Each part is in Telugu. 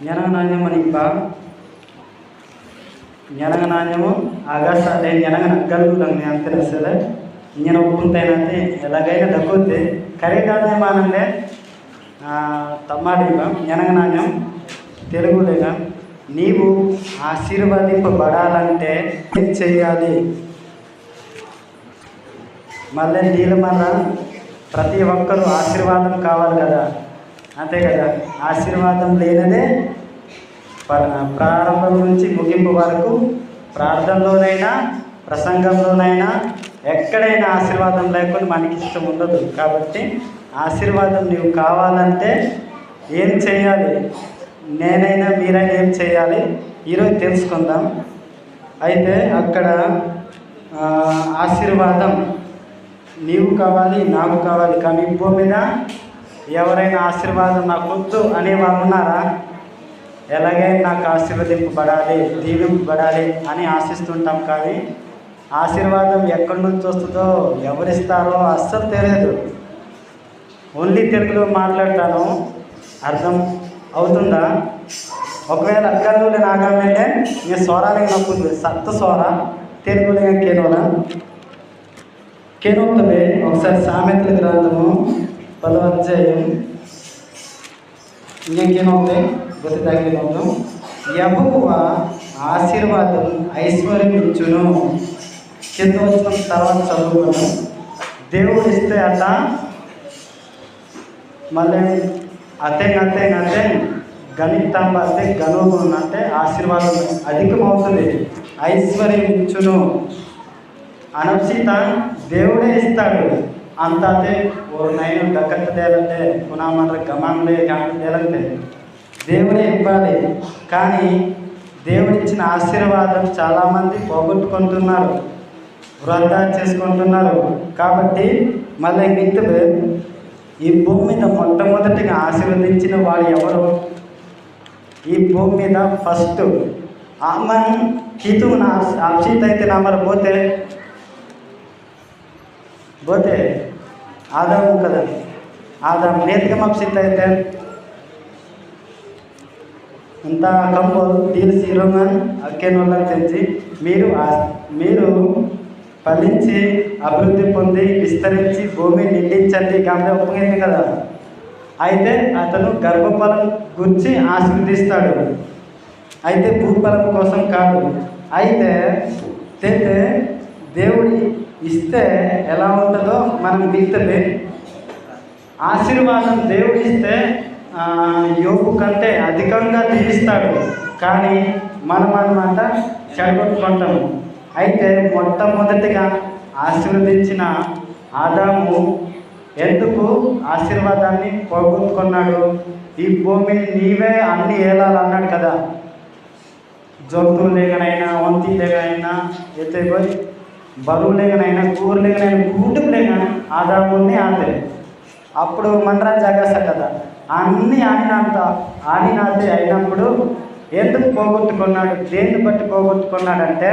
ஞனநாயமணிப்பா ஞனಗನಾನ್ಯವು ಆಗಾಸ ಅದೇ ஞனಗನಕ್ಕಲು ನಂಗೆ ಅಂತಿರಸಲೆ ఇంజన ఒప్పుకుంటేనంటే ఎలాగైనా దక్కుద్ది కరెక్ట్ మానంటే తమ్మాడిగా జ్ఞానజ్ఞానం తెలుగులేగా నీవు ఆశీర్వదింపబడాలంటే ఏం చేయాలి? మళ్ళీ నీళ్ళు మళ్ళా ప్రతి ఒక్కరూ ఆశీర్వాదం కావాలి కదా, అంతే కదా. ఆశీర్వాదం లేనిదే ప్రారంభం నుంచి ముగింపు వరకు ప్రార్థనలోనైనా ప్రసంగంలోనైనా ఎక్కడైనా ఆశీర్వాదం లేకుండా మనకి ఇష్టం ఉండదు. కాబట్టి ఆశీర్వాదం నీవు కావాలంటే ఏం చేయాలి? నేనైనా మీరైనా ఏం చేయాలి ఈరోజు తెలుసుకుందాం. అయితే అక్కడ ఆశీర్వాదం నీవు కావాలి, నాకు కావాలి. కానీ భూమి మీద ఎవరైనా ఆశీర్వాదం నాకు వద్దు అనేవాళ్ళు ఉన్నారా? ఎలాగైనా నాకు ఆశీర్వదింపబడాలి, దీవింపబడాలి అని ఆశిస్తుంటాం. కానీ ఆశీర్వాదం ఎక్కడి నుంచి వస్తుందో ఎవరిస్తారో అస్సలు తెలియదు. ఓన్లీ తెలుగులో మాట్లాడతాను, అర్థం అవుతుందా? ఒకవేళ అక్కర్లు నాగాలంటే నేను స్వరాలే నొప్పుంది సత్తు స్వర తెలుగులో కేనోలా కేనొత్తవే. ఒకసారి సామెతల గ్రంథము 10వ అధ్యాయం ఇంకేనవుతాయి గుర్తుదాకేనవుతాం. యెహోవ ఆశీర్వాదం ఐశ్వర్యం ఇచ్చును. కింద వచ్చిన తర్వాత చదువుకున్నాం. దేవుడు ఇస్తే అట మళ్ళీ అతే గణితం అంటే గనువు అంటే ఆశీర్వాదం అధికమవుతుంది. ఐశ్వర్యం ఇచ్చును అనవసీత దేవుడే ఇస్తాడు. అంత అదే ఓ నైను డక్కత తేలంటే పునామర గమాన్లే గంట తేలంటే దేవుడే ఇవ్వాలి. కానీ దేవుడిచ్చిన ఆశీర్వాదం చాలామంది పోగొట్టుకుంటున్నారు, వృధా చేసుకుంటున్నారు. కాబట్టి మళ్ళీ మిత్రులు ఈ భూమి మీద మొట్టమొదటిగా ఆశీర్వదించిన వాడు ఎవరు? ఈ భూమి మీద ఫస్ట్ ఆమెను కీతు నా అప్షిత్ అయితే నమ్మరు పోతే ఆదాము కదా. ఆదాము నేతికం అప్షిత్ అయితే ఇంత కంబో తీసి రొంగన్ అక్కేనోళ్ళని తెలిసి మీరు ఫలించి అభివృద్ధి పొంది విస్తరించి భూమి నిండించండి గంట ఒప్పుకుంది కదా. అయితే అతను గర్భఫలం గురించి ఆశీర్వదిస్తాడు. అయితే భూఫలం కోసం కాదు. అయితే దేవుడి ఇస్తే ఎలా ఉంటుందో మనం విత్తలే. ఆశీర్వాదం దేవుడు ఇస్తే యోగు కంటే అధికంగా దీవిస్తాడు. కానీ మనం అన్నమాట చెడగొట్టుకుంటాము. అయితే మొట్టమొదటిగా ఆశీర్వదించిన ఆదాము ఎందుకు ఆశీర్వాదాన్ని పోగొట్టుకున్నాడు? ఈ భూమిని నీవే అన్ని ఏలాలన్నాడు కదా. జంతువు లేకనైనా వంతి లేకనైనా ఎత్తుపోయి బరువు లేకనైనా కూర లేకనైనా కూటుకు లేక ఆదాముని ఆడే అప్పుడు మండరా జాగేస్తా కదా. అన్నీ ఆడినాతే అయినప్పుడు ఎందుకు పోగొట్టుకున్నాడు? దేన్ని బట్టి పోగొట్టుకున్నాడంటే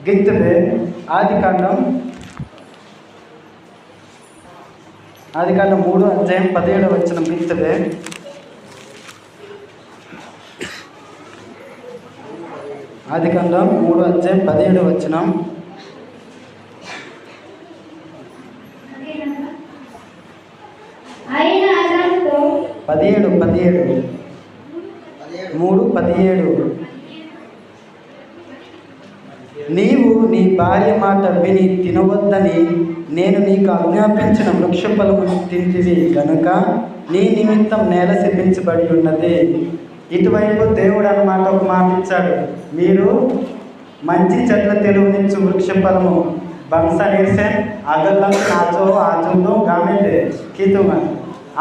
గిత్తుడే ఆదికాండం 3వ అధ్యాయం 17వ వచనం గిత్తుడే. ఆదికాండం 3వ అధ్యాయం 17వ వచనం. 3:17 నీవు నీ భార్య మాట విని తినవద్దని నేను నీకు ఆజ్ఞాపించిన వృక్షఫలము తింటివి కనుక నీ నిమిత్తం నేల శపించబడి ఉన్నది. ఇటువైపు దేవుడు అన్నమాట ఒక మాట ఇచ్చాడు. మీరు మంచి చెట్ల తెలుగునిచ్చు వృక్షఫలము బంస నేర్సే అగల్లం నాచో ఆజంలో గామెతే కీతుమ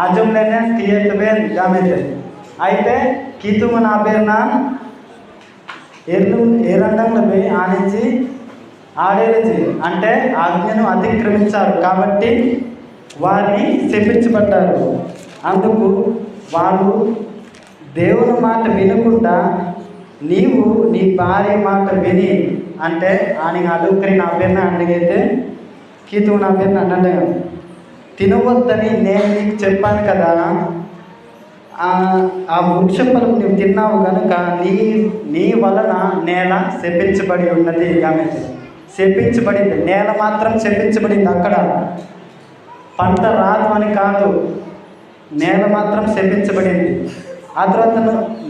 ఆజంలోనే తీయతవే గామెతే. అయితే కీతుమ నా పేరున ఏరండంలో పోయి ఆనించి ఆడేది అంటే ఆజ్ఞను అతిక్రమించారు. కాబట్టి వారిని శపించబడ్డారు. అందుకు వాళ్ళు దేవుని మాట వినకుండా నీవు నీ భార్య మాట విని అంటే ఆయన అడుగుకరి నా పేరున అడిగితే కీతు నా పేరున అన్నగా తినవద్దని నేను నీకు చెప్పాను కదా. ఆ వృక్ష ఫలం నువ్వు తిన్నావు కనుక నీ వలన నేల శపించబడి ఉన్నది. ఆమె శపించబడింది, నేల మాత్రం శపించబడింది. అక్కడ పంట రాదు అని కాదు, నేల మాత్రం శపించబడింది. ఆ తర్వాత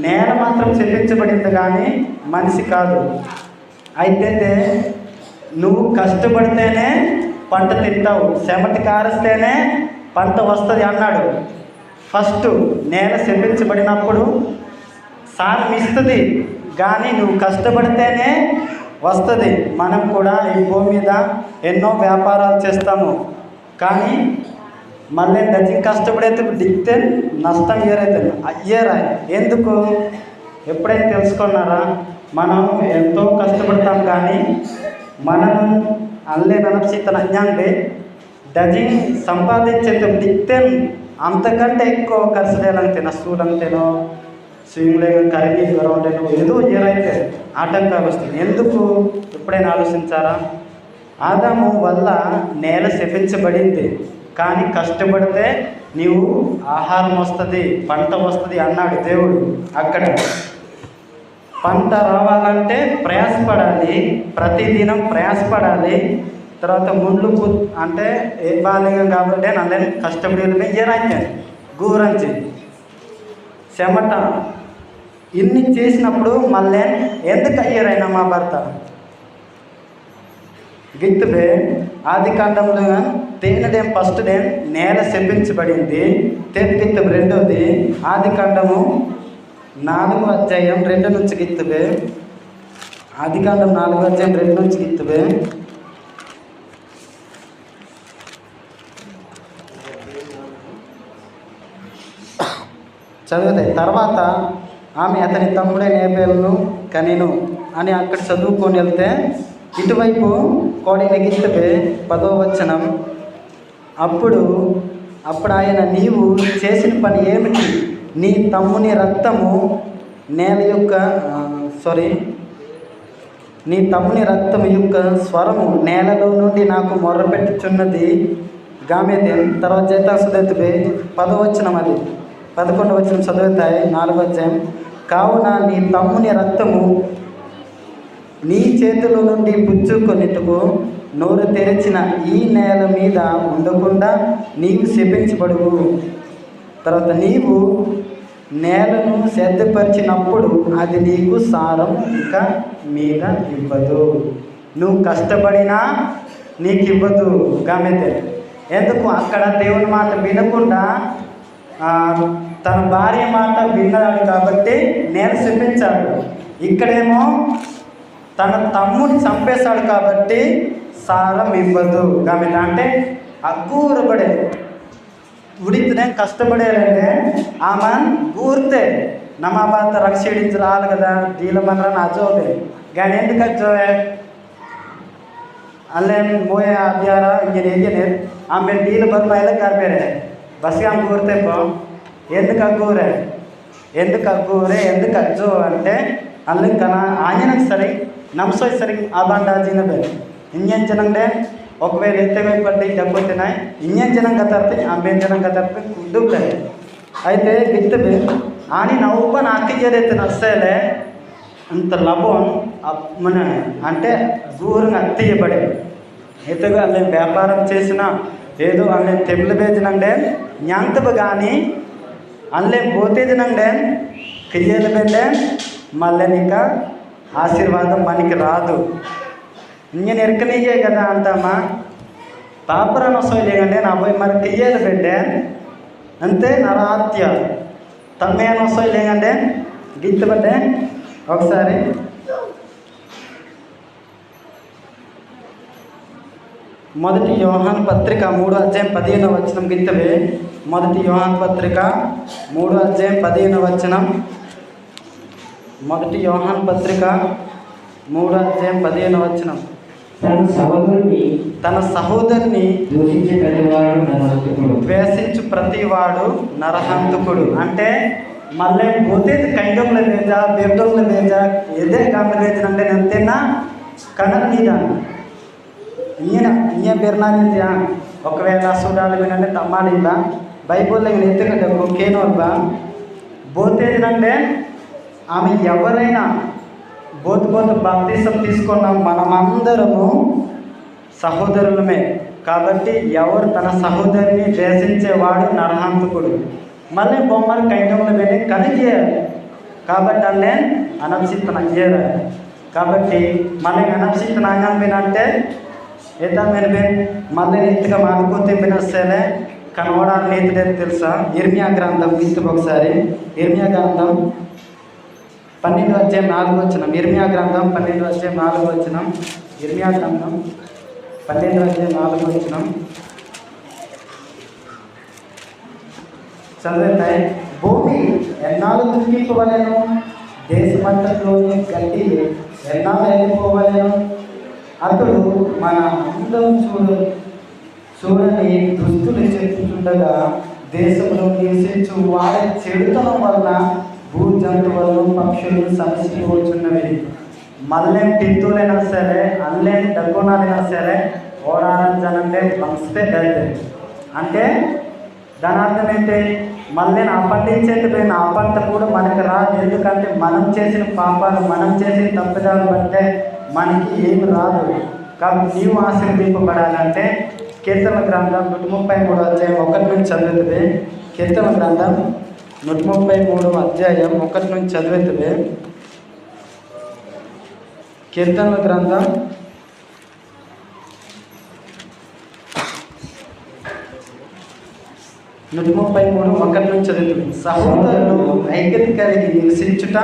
నేల మాత్రం శపించబడింది కానీ మనిషి కాదు. అయితే నువ్వు కష్టపడితేనే పంట తింటావు, చెమట కారిస్తేనే పంట వస్తుంది అన్నాడు. ఫస్ట్ నేల శపించబడినప్పుడు సారం ఇస్తుంది, కానీ నువ్వు కష్టపడితేనే వస్తుంది. మనం కూడా ఈ భూమి మీద ఎన్నో వ్యాపారాలు చేస్తాము, కానీ మళ్ళీ డజన్ కష్టపడైతే దిగితే నష్టం అయ్యేరా. ఎందుకు ఎప్పుడైనా తెలుసుకున్నారా? మనం ఎంతో కష్టపడతాం, కానీ మనం అల్లే ననప్సితన అజ్ఞాండే డజన్ సంపాదించేంత దిక్తే అంతకంటే ఎక్కువ ఖర్చు చేయాలంటే నష్టం అంతేనో స్విమ్లో కరిగి గొరవలేను ఏదో ఏదైతే ఆటంకాలు వస్తుంది. ఎందుకు ఎప్పుడైనా ఆలోచించారా? ఆదాము వల్ల నేల శపించబడింది, కానీ కష్టపడితే నీవు ఆహారం వస్తుంది, పంట వస్తుంది అన్నాడు దేవుడు. అక్కడ పంట రావాలంటే ప్రయాసపడాలి, ప్రతిదినం ప్రయాసపడాలి. తర్వాత ముండ్లు అంటే ఏ బాలిగం కాబట్టి నన్ను కష్టపడి ఏరైతే గూరంచి చెమట ఇన్ని చేసినప్పుడు మళ్ళీ ఎందుకు అయ్యారైనా మా భర్త గిత్తుబే ఆది కాండంలో తేనెడేం ఫస్ట్ డేం నేల శపించబడింది. గిత్తు రెండోది ఆది కాండము 4వ అధ్యాయం 2 నుంచి గిత్తుబే. ఆది కాండం 4వ అధ్యాయం 2 నుంచి గిత్తుబే. చదివితే తర్వాత ఆమె అతని తమ్ముడైన ఏబేలును కనెను అని అక్కడ చదువుకొని వెళ్తే ఇటువైపు కోడిన గిత్తబే 10వ వచనం. అప్పుడు ఆయన నీవు చేసిన పని ఏమిటి? నీ తమ్ముని రక్తము నీ తమ్ముని రక్తము యొక్క స్వరము నేలలో నుండి నాకు మొర్రపెట్టుచున్నది. గామెదేం తర్వాత జైతాసుదెత్తుబే 10వ వచనం, అది 11వ వచనం చదువుతాయి 4వ అధ్యాయం. కావున నీ తమ్ముని రక్తము నీ చేతుల నుండి పుచ్చుకొనిట్టుకు నోరు తెరిచిన ఈ నేల మీద ఉండకుండా నీవు శపించబడువు. తర్వాత నీవు నేలను సిద్ధపరిచినప్పుడు అది నీకు సారం ఇక మీద ఇవ్వదు. నువ్వు కష్టపడినా నీకు ఇవ్వదు. గమనితే ఎందుకు? అక్కడ దేవుని మాట వినకుండా తన భార్య మాట విన్నాడు కాబట్టి నేల శపించాడు. ఇక్కడేమో తన తమ్ముని చంపేశాడు కాబట్టి సారం ఇవ్వదు. గమనిత అంటే అగ్గూరపడే ఉడితేనే కష్టపడేయాలంటే ఆమె గూరితే నమా బాత రక్షించి రాదు కదా, దీలమనరా అజోవే కానీ ఎందుకు అజోవే అల్లేం మోయ అభ్యారా ఇంజనే ఆమె డీల బర్మాయిలో కార్పేరే బస్గా గూరితే ఎందుకు అగ్గూరే ఎందుకు అజ్జో అంటే ಅಲ್ಲಿ ಕನ ಆಂಜನಕ್ಕೆ ಸರಿ ನಮ್ಸೋಯ್ ಸರಿ ಆ ಬಾಂಡ ಜಿನಬೆ ಇನ್ನೇನು ಜನಂಡೆ ఒకవేళ ఎత్తవై పడ్డ డబ్బుతున్నాయి ఇంజన్ జనం కతర్తే అంబేన్ జనం కతర్తే దుబ్బే అయితే గిత్తబే ఆని నవ్వ నాకు ఏదైతే నచ్చేలే అంత లభం మన అంటే దూరంగా అత్తయ్యబడే ఎత్తగా అల్లే వ్యాపారం చేసిన ఏదో అల్లే తెమ్ములు వేసినండే జ్ఞాంతపు కానీ అల్లే పోతేదినండే కియ్యలు పెట్టే మళ్ళీ ఇంకా ఆశీర్వాదం మనకి రాదు. ఇంజన్ ఎరకనియే కదా అంటామా పాపరాన వస్తాయిలేకంటే నా పోయి మరి కియ్యలు పెట్టే అంతే నరాత్య తమ్మేన వస్తాయిలేకంటే గిత్తబట్టే ఒకసారి మొదటి యోహాను పత్రిక 3వ అధ్యాయం 15వ వచనం గిత్తవే. మొదటి యోహాను పత్రిక 3వ అధ్యాయం 15వ వచనం. మొదటి యోహాను పత్రిక 3వ అధ్యాయం 15వ వచనం. తన సహోదరుని ద్వేషించు ప్రతివాడు నరహంతకుడు. అంటే మళ్ళీ పోతే కైండంలో వేజా బెర్డంలో వేజా ఏదే కాండ వేజనంటే ఎంతైనా కనర్ నీదా ఇంజ బెర్నాలి ఒకవేళ చూడాలి వినంటే తమ్మాడిలా బైబుల్లో ఎత్తుకంటే కేనోర్బా బోత్ ఏంటంటే ఆమె ఎవరైనా బోతు బాప్తిసం తీసుకున్న మనమందరము సహోదరులమే. కాబట్టి ఎవరు తన సహోదరిని ద్వేషించేవాడు నరహంతకుడు. మళ్ళీ బొమ్మలు కైండంలో వెళ్ళి కలిగేయాలి. కాబట్టి అల్లే అనప్సిత్తన చేయాలి. కాబట్టి మళ్ళీ అనప్సిత్తనాంగం వినంటే ఏదా మీరు మళ్ళీ నీతిగా మాడిపోతే వినొస్తేనే కనవడానికి నీతి లేదు తెలుసా. ఇర్మియా గ్రంథం తీసుకో ఒకసారి. ఇర్మియా గ్రంథం 12:4. ఇర్మియా గ్రంథం 12:4. ఇర్మియా గ్రంథం 12:4 చదివితే, భూమి ఎన్నాళ్ళు దుఃఖింపవలెను, దేశమంతట్లోని గడ్డి ఎన్నాళ్ళు వెళ్ళిపోవలెను. అతడు మన అందం చూడని దుస్తులు చెప్పుతుండగా దేశంలో నివసించు వారి చెడుతనం వలన భూ జంతువులను పక్షులు సమసిపోతున్నవి. మళ్ళేం టిత్తులైనా సరే, అల్లేం డగ్గునాలైనా సరే ఓడాలంటే పంచితే దళితే అంటే దాని అర్థం ఏంటి? మళ్ళీ ఆ పండించేది ఆ పంట కూడా మనకి రాదు. ఎందుకంటే మనం చేసిన పాపాలు, మనం చేసిన తప్పిదాలు బట్టే మనకి ఏమి రాదు. కాబట్టి నీవు ఆశీర్వదింపబడాలంటే కీర్తన గ్రంథం 133:1 చదువుతుంది. కీర్తన గ్రంథం 133:1 చదువుతుంది. కీర్తన గ్రంథం 133:1 చదువుతుంది. సహోదరులు ఐక్యత కలిగి నివసించుట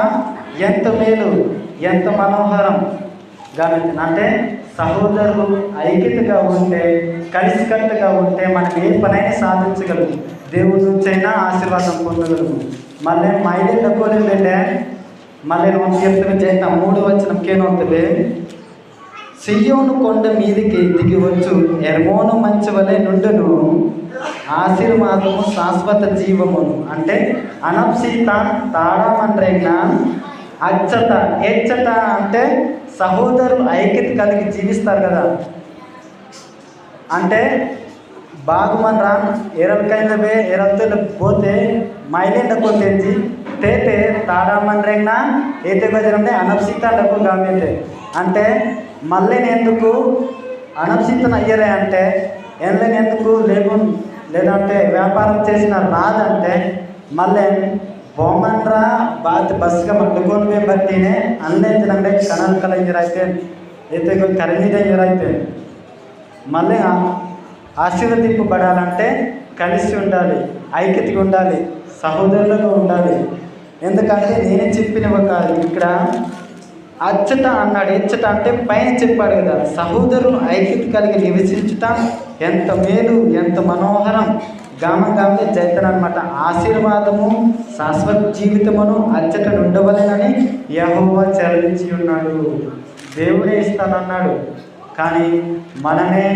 ఎంత మేలు, ఎంత మనోహరం. అంటే సహోదరులు ఐక్యతగా ఉంటే, కలిసికట్టుగా ఉంటే మనం ఏ పనైనా సాధించగలము. దేవుడి నుంచైనా ఆశీర్వాదం పొందగలము. మళ్ళీ మా ఐదు తక్కువ వెళ్ళే మళ్ళీ చెప్తున్న చేత 3 ఉంటుంది. సియోను కొండ మీదికి దిగి వచ్చు ఎర్మోను మంచి వలె నుండును, ఆశీర్వాదము శాశ్వత జీవమును. అంటే అనప్సీత తాడామండ్రైన అచ్చట ఎచ్చట అంటే సహోదరులు ఐక్యత కలిగి జీవిస్తారు కదా. అంటే బాగుమని రాను ఎరలకైనవే ఎరలతో పోతే మైలేండ కొట్టేసి తేతే తాడామండ్రైన ఏతే గజరంటే అనప్సీత డబ్బు గామైతే. అంటే మళ్ళీ ఎందుకు అనప్సితను అయ్యరే అంటే ఎన్లేని ఎందుకు లేదంటే వ్యాపారం చేసిన రాదంటే మళ్ళీ బొమ్మన్రా బస్సుగా మట్టుకొని బట్టినే అన్నేంటే కణాలు కలంజరైతే అయితే కరణీదయ్యరైతే మళ్ళీ ఆశీర్వదింపబడాలంటే కలిసి ఉండాలి, ఐక్యతగా ఉండాలి, సహోదరులుగా ఉండాలి. ఎందుకంటే నేనే చెప్పినవి కాదు. ఇక్కడ అచ్చట అన్నాడు. ఎచ్చట అంటే పైన చెప్పాడు కదా. సహోదరులు ఐక్యత కలిగి నివసించుట ఎంత మేలు, ఎంత మనోహరం. గామే చైతన్ అనమాట. ఆశీర్వాదము శాశ్వత జీవితమును అచ్చట ఉండవలెనని యెహోవా చెల్లించి ఉన్నాడు. దేవుడే ఇస్తానన్నాడు. కానీ మనమే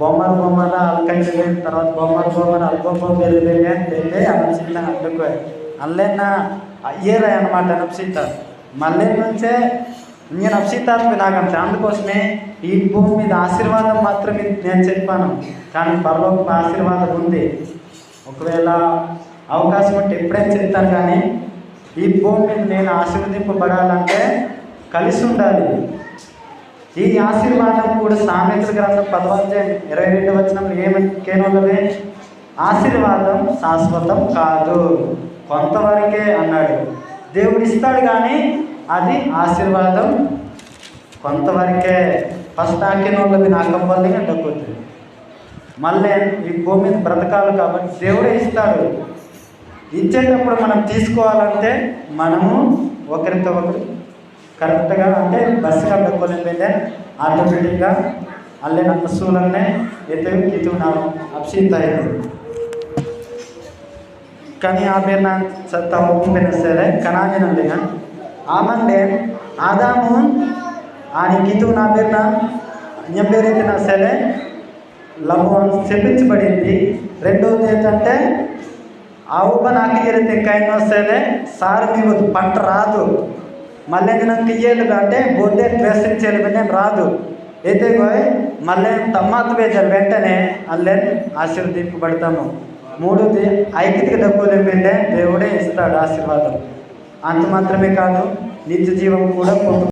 బొమ్మల అల్కైతే తర్వాత బొమ్మల అల్పం వెళ్ళే అంటే అనప్సిత అడ్డుకో అల్లేనా అయ్యేరా అనమాట. అనప్సిత మళ్ళీ నుంచే నేను అప్సితాత్మ నాకంటే. అందుకోసమే ఈ భూమి మీద ఆశీర్వాదం మాత్రమే నేను చెప్పాను, కానీ పరలోక ఆశీర్వాదం ఉంది. ఒకవేళ అవకాశం ఉంటే ఎప్పుడైనా చెప్తాను. కానీ ఈ భూమి మీద నేను ఆశీర్వదింపబడాలంటే కలిసి ఉండాలి. ఈ ఆశీర్వాదం కూడా సామెతల గ్రంథం 10:22 ఏమనున్నది? ఆశీర్వాదం శాశ్వతం కాదు, కొంతవరకే అన్నాడు. దేవుడు ఇస్తాడు కానీ అది ఆశీర్వాదం కొంతవరకే. ఫస్ట్ ఆకినోళ్ళది నాకంపల్లిగా డబ్బుతుంది. మళ్ళీ ఈ భూమి మీద బ్రతకాలి కాబట్టి దేవుడే ఇస్తాడు. ఇచ్చేటప్పుడు మనం తీసుకోవాలంటే మనము ఒకరితో ఒకరు కరెక్ట్గా అంటే బస్సుగా డబ్బులు ఆటోమేటిక్గా అల్లే ನಮ್ಮ ಸೂಲನ್ನೇ ಇದು ನಾವು ಅಪ್ಸಿತ ಇದ್ದೀವಿ. కానీ ఆ పేరు నా సత్తా ఒప్పుకునే సరే కనాజనండి ఆమండే ఆదాము ఆయన గీతు నా పేరున పేరైతే సరే లభం చెప్పించబడింది. రెండవది ఏంటంటే ఆవుప నాకు ఇయ్యరైతే కైనా సరే సార్ మీకు పంట రాదు. మళ్ళీ నాకు ఇయ్యేది అంటే బొద్దే ద్వేషించేది నేను రాదు. అయితే మళ్ళీ తమ్మాత వేజారు వెంటనే అల్లే ఆశీర్వదింపబడతాము. మూడోది ఐకితికి డబ్బులు ఇవ్వండి, దేవుడే ఇస్తాడు ఆశీర్వాదం. అంత మాత్రమే కాదు, నిత్య జీవం కూడా పొందు